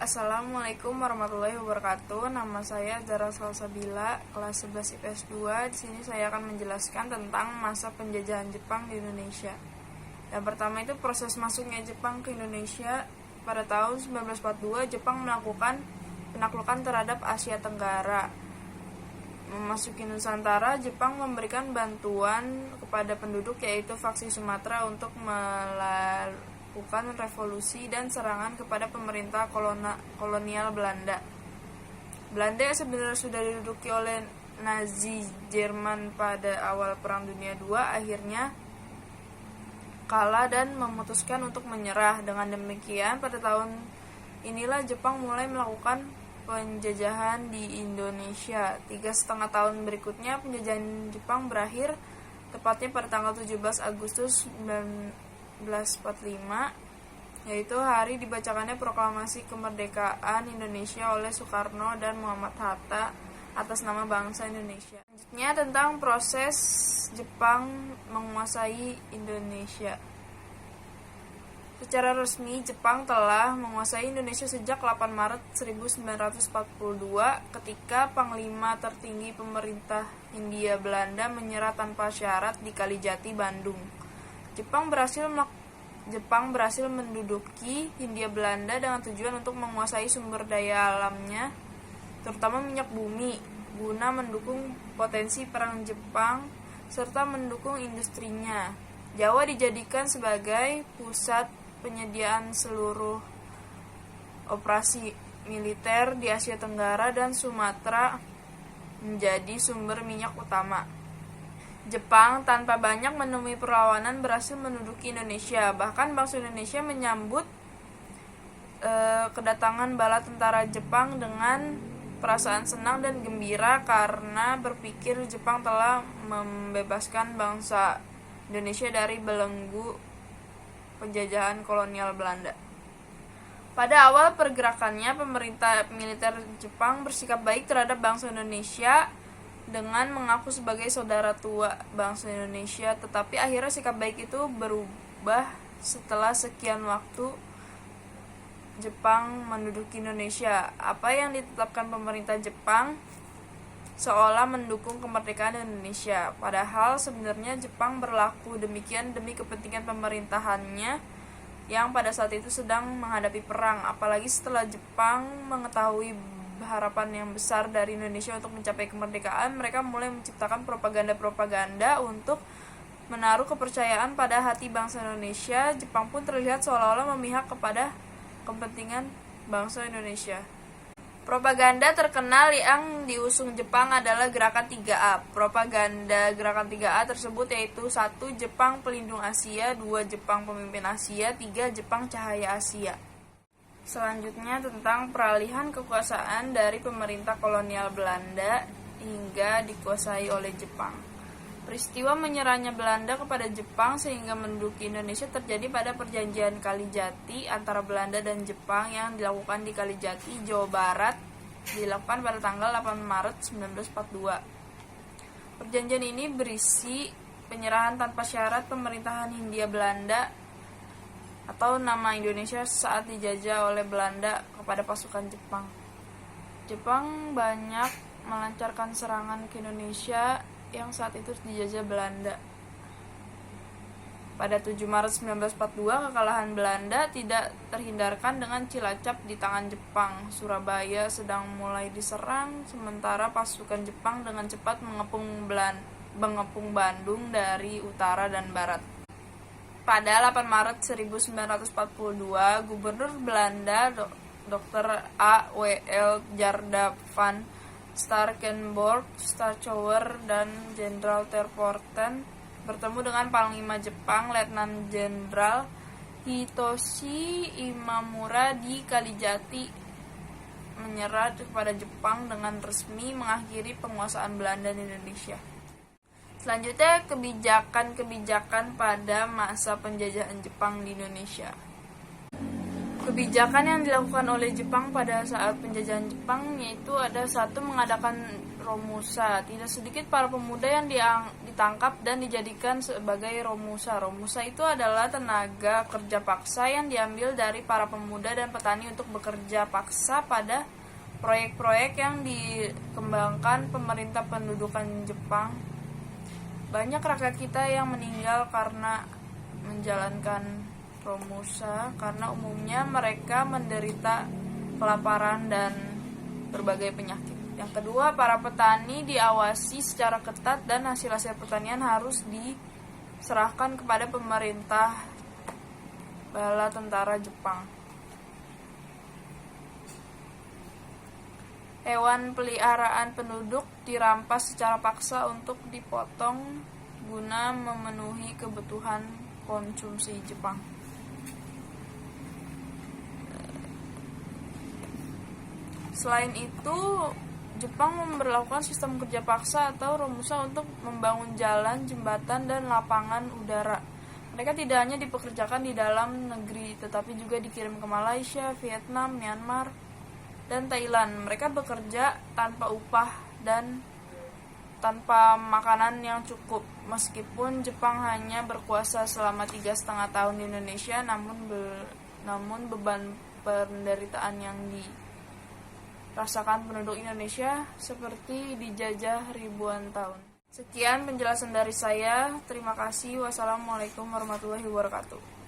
Assalamualaikum warahmatullahi wabarakatuh. Nama saya Zara Salsabila, kelas 11 IPS 2. Di sini saya akan menjelaskan tentang masa penjajahan Jepang di Indonesia. Yang pertama itu proses masuknya Jepang ke Indonesia. Pada tahun 1942, Jepang melakukan penaklukan terhadap Asia Tenggara. Memasuki Nusantara, Jepang memberikan bantuan kepada penduduk yaitu faksi Sumatera untuk melakukan revolusi dan serangan kepada pemerintah kolonial Belanda. Belanda yang sebenarnya sudah diduduki oleh Nazi Jerman pada awal Perang Dunia II akhirnya kalah dan memutuskan untuk menyerah. Dengan demikian, pada tahun inilah Jepang mulai melakukan penjajahan di Indonesia. 3,5 tahun berikutnya penjajahan Jepang berakhir, tepatnya pada tanggal 17 Agustus 1945, yaitu hari dibacakannya proklamasi kemerdekaan Indonesia oleh Soekarno dan Muhammad Hatta atas nama bangsa Indonesia. Selanjutnya tentang proses Jepang menguasai Indonesia. Secara resmi, Jepang telah menguasai Indonesia sejak 8 Maret 1942 ketika Panglima tertinggi pemerintah Hindia Belanda menyerah tanpa syarat di Kalijati, Bandung. Jepang berhasil menduduki Hindia Belanda dengan tujuan untuk menguasai sumber daya alamnya, terutama minyak bumi, guna mendukung potensi perang Jepang serta mendukung industrinya. Jawa dijadikan sebagai pusat penyediaan seluruh operasi militer di Asia Tenggara dan Sumatera menjadi sumber minyak utama. Jepang tanpa banyak menemui perlawanan berhasil menduduki Indonesia. Bahkan bangsa Indonesia menyambut kedatangan bala tentara Jepang dengan perasaan senang dan gembira karena berpikir Jepang telah membebaskan bangsa Indonesia dari belenggu penjajahan kolonial Belanda. Pada awal pergerakannya, pemerintah militer Jepang bersikap baik terhadap bangsa Indonesia dengan mengaku sebagai saudara tua bangsa Indonesia, tetapi akhirnya sikap baik itu berubah setelah sekian waktu Jepang menduduki Indonesia. Apa yang ditetapkan pemerintah Jepang seolah mendukung kemerdekaan Indonesia, padahal sebenarnya Jepang berlaku demikian demi kepentingan pemerintahannya yang pada saat itu sedang menghadapi perang. Apalagi setelah Jepang mengetahui harapan yang besar dari Indonesia untuk mencapai kemerdekaan, mereka mulai menciptakan propaganda-propaganda untuk menaruh kepercayaan pada hati bangsa Indonesia. Jepang pun terlihat seolah-olah memihak kepada kepentingan bangsa Indonesia. Propaganda terkenal yang diusung Jepang adalah Gerakan 3A. Propaganda Gerakan 3A tersebut yaitu 1. Jepang Pelindung Asia, 2. Jepang Pemimpin Asia, 3. Jepang Cahaya Asia. Selanjutnya tentang peralihan kekuasaan dari pemerintah kolonial Belanda hingga dikuasai oleh Jepang. Peristiwa menyerahnya Belanda kepada Jepang sehingga menduduki Indonesia terjadi pada perjanjian Kalijati antara Belanda dan Jepang yang dilakukan di Kalijati, Jawa Barat, dilakukan pada tanggal 8 Maret 1942. Perjanjian ini berisi penyerahan tanpa syarat pemerintahan Hindia Belanda atau nama Indonesia saat dijajah oleh Belanda kepada pasukan Jepang. Jepang banyak melancarkan serangan ke Indonesia yang saat itu dijajah Belanda. Pada 7 Maret 1942, kekalahan Belanda tidak terhindarkan dengan Cilacap di tangan Jepang. Surabaya sedang mulai diserang, sementara pasukan Jepang dengan cepat mengepung Bandung dari utara dan barat. Pada 8 Maret 1942, Gubernur Belanda Dr. A. W. L. Djardja van Starkenborgh, Stachouwer, dan Jenderal Terpoorten bertemu dengan Panglima Jepang Letnan Jenderal Hitoshi Imamura di Kalijati, menyerah kepada Jepang dengan resmi mengakhiri penguasaan Belanda di Indonesia. Selanjutnya kebijakan-kebijakan pada masa penjajahan Jepang di Indonesia. Kebijakan yang dilakukan oleh Jepang pada saat penjajahan Jepang yaitu ada 1. Mengadakan Romusa. Tidak sedikit para pemuda yang ditangkap dan dijadikan sebagai Romusa. Romusa itu adalah tenaga kerja paksa yang diambil dari para pemuda dan petani untuk bekerja paksa pada proyek-proyek yang dikembangkan pemerintah pendudukan Jepang. Banyak rakyat kita yang meninggal karena menjalankan Romusa, karena umumnya mereka menderita kelaparan dan berbagai penyakit. Yang kedua, para petani diawasi secara ketat dan hasil-hasil pertanian harus diserahkan kepada pemerintah bala tentara Jepang. Hewan peliharaan penduduk dirampas secara paksa untuk dipotong guna memenuhi kebutuhan konsumsi Jepang. Selain itu, Jepang memberlakukan sistem kerja paksa atau Romusa untuk membangun jalan, jembatan, dan lapangan udara. Mereka tidak hanya dipekerjakan di dalam negeri, tetapi juga dikirim ke Malaysia, Vietnam, Myanmar, dan Thailand. Mereka bekerja tanpa upah dan tanpa makanan yang cukup. Meskipun Jepang hanya berkuasa selama 3,5 tahun di Indonesia, namun beban penderitaan yang dirasakan penduduk Indonesia seperti dijajah ribuan tahun. Sekian penjelasan dari saya. Terima kasih. Wassalamualaikum warahmatullahi wabarakatuh.